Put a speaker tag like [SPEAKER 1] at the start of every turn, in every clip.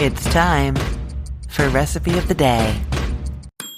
[SPEAKER 1] It's time for Recipe of the Day.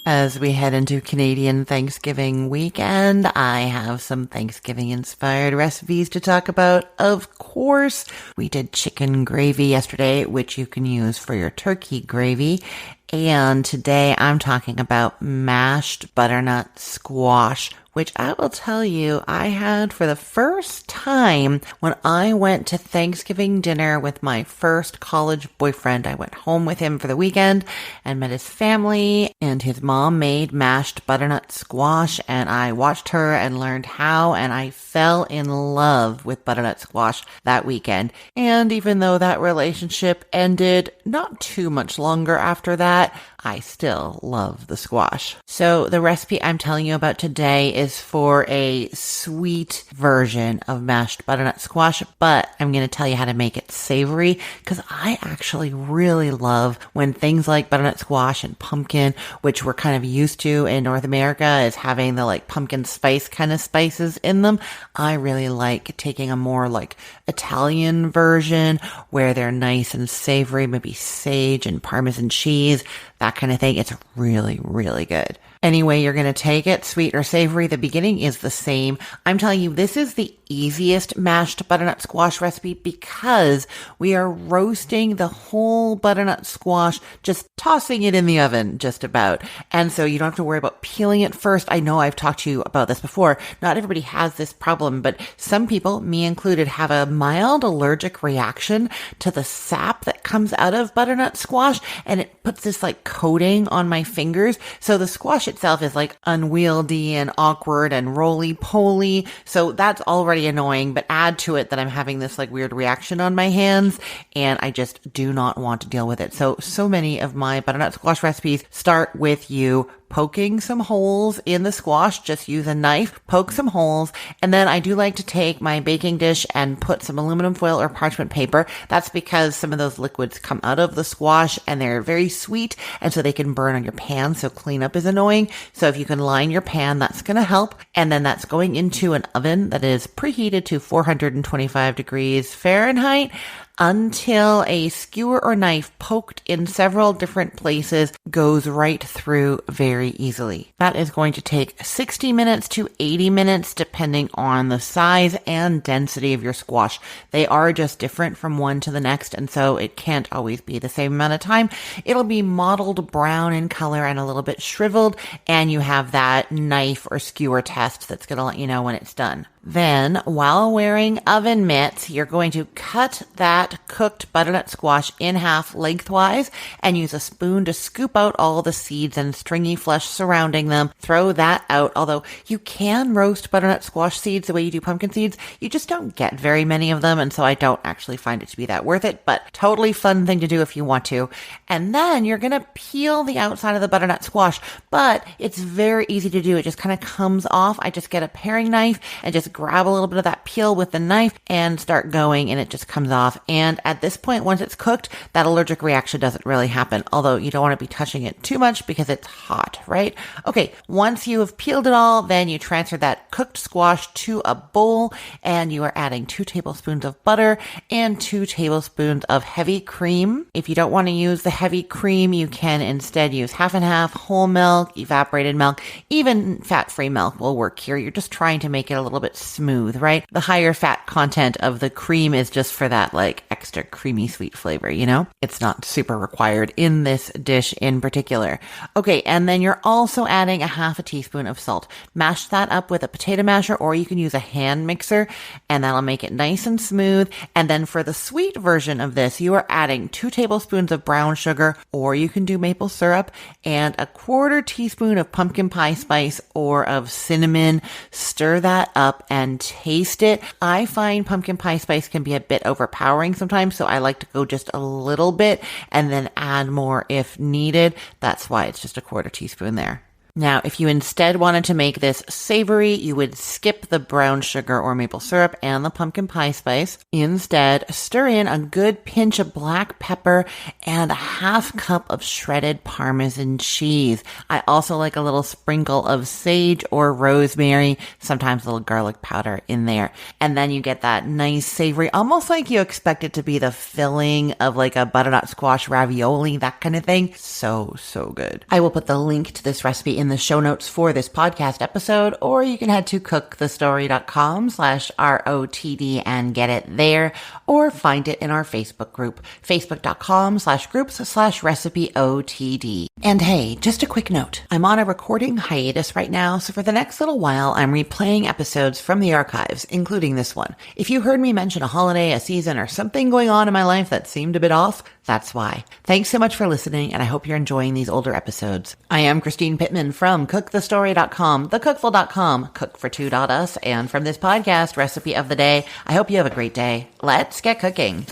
[SPEAKER 1] As we head into Canadian Thanksgiving weekend, I have some Thanksgiving-inspired recipes to talk about. Of course, we did chicken gravy yesterday, which you can use for your turkey gravy. And today I'm talking about mashed butternut squash, which I will tell you I had for the first time when I went to Thanksgiving dinner with my first college boyfriend. I went home with him for the weekend and met his family, and his mom made mashed butternut squash, and I watched her and learned how, and I fell in love with butternut squash that weekend. And even though that relationship ended not too much longer after that, I still love the squash. So the recipe I'm telling you about today is for a sweet version of mashed butternut squash, but I'm going to tell you how to make it savory because I actually really love when things like butternut squash and pumpkin, which we're kind of used to in North America, is having the like pumpkin spice kind of spices in them. I really like taking a more like Italian version where they're nice and savory, maybe sage and Parmesan cheese, that kind of thing. It's really, really good. Anyway, you're going to take it, sweet or savory. The beginning is the same. I'm telling you, this is the easiest mashed butternut squash recipe because we are roasting the whole butternut squash, just tossing it in the oven just about. And so you don't have to worry about peeling it first. I know I've talked to you about this before. Not everybody has this problem, but some people, me included, have a mild allergic reaction to the sap that comes out of butternut squash, and it puts this like coating on my fingers. So the squash itself is like unwieldy and awkward and roly-poly. So that's already annoying, but add to it that I'm having this like weird reaction on my hands and I just do not want to deal with it. So many of my butternut squash recipes start with you poking some holes in the squash. Just use a knife, poke some holes. And then I do like to take my baking dish and put some aluminum foil or parchment paper. That's because some of those liquids come out of the squash and they're very sweet. And so they can burn on your pan. So cleanup is annoying. So if you can line your pan, that's going to help. And then that's going into an oven that is preheated to 425 degrees Fahrenheit until a skewer or knife poked in several different places goes right through very easily. That is going to take 60 minutes to 80 minutes depending on the size and density of your squash. They are just different from one to the next, and so it can't always be the same amount of time. It'll be mottled brown in color and a little bit shriveled, and you have that knife or skewer test that's going to let you know when it's done. Then, while wearing oven mitts, you're going to cut that cooked butternut squash in half lengthwise and use a spoon to scoop out all the seeds and stringy flesh surrounding them. Throw that out, although you can roast butternut squash seeds the way you do pumpkin seeds. You just don't get very many of them, and so I don't actually find it to be that worth it, but totally fun thing to do if you want to. And then you're going to peel the outside of the butternut squash, but it's very easy to do. It just kind of comes off. I just get a paring knife and just grab a little bit of that peel with the knife and start going, and it just comes off. And at this point, once it's cooked, that allergic reaction doesn't really happen, although you don't want to be touching it too much because it's hot, right? Okay, once you have peeled it all, then you transfer that cooked squash to a bowl, and you are adding 2 tablespoons of butter and 2 tablespoons of heavy cream. If you don't want to use the heavy cream, you can instead use half and half, whole milk, evaporated milk, even fat-free milk will work here. You're just trying to make it a little bit smooth, right? The higher fat content of the cream is just for that like extra creamy sweet flavor, you know? It's not super required in this dish in particular. Okay, and then you're also adding a half a teaspoon of salt. Mash that up with a potato masher, or you can use a hand mixer, and that'll make it nice and smooth. And then for the sweet version of this, you are adding 2 tablespoons of brown sugar, or you can do maple syrup, and a 1/4 teaspoon of pumpkin pie spice or of cinnamon. Stir that up and taste it. I find pumpkin pie spice can be a bit overpowering sometimes, so I like to go just a little bit and then add more if needed. That's why it's just a 1/4 teaspoon there. Now, if you instead wanted to make this savory, you would skip the brown sugar or maple syrup and the pumpkin pie spice. Instead, stir in a good pinch of black pepper and a half cup of shredded Parmesan cheese. I also like a little sprinkle of sage or rosemary, sometimes a little garlic powder in there. And then you get that nice savory, almost like you expect it to be the filling of like a butternut squash ravioli, that kind of thing. So good. I will put the link to this recipe in the show notes for this podcast episode, or you can head to cookthestory.com/ROTD and get it there, or find it in our Facebook group, facebook.com/groups/recipeotd. And hey, just a quick note. I'm on a recording hiatus right now, so for the next little while, I'm replaying episodes from the archives, including this one. If you heard me mention a holiday, a season, or something going on in my life that seemed a bit off, that's why. Thanks so much for listening, and I hope you're enjoying these older episodes. I am Christine Pittman from cookthestory.com, thecookful.com, cookfor2.us, and from this podcast, Recipe of the Day. I hope you have a great day. Let's get cooking.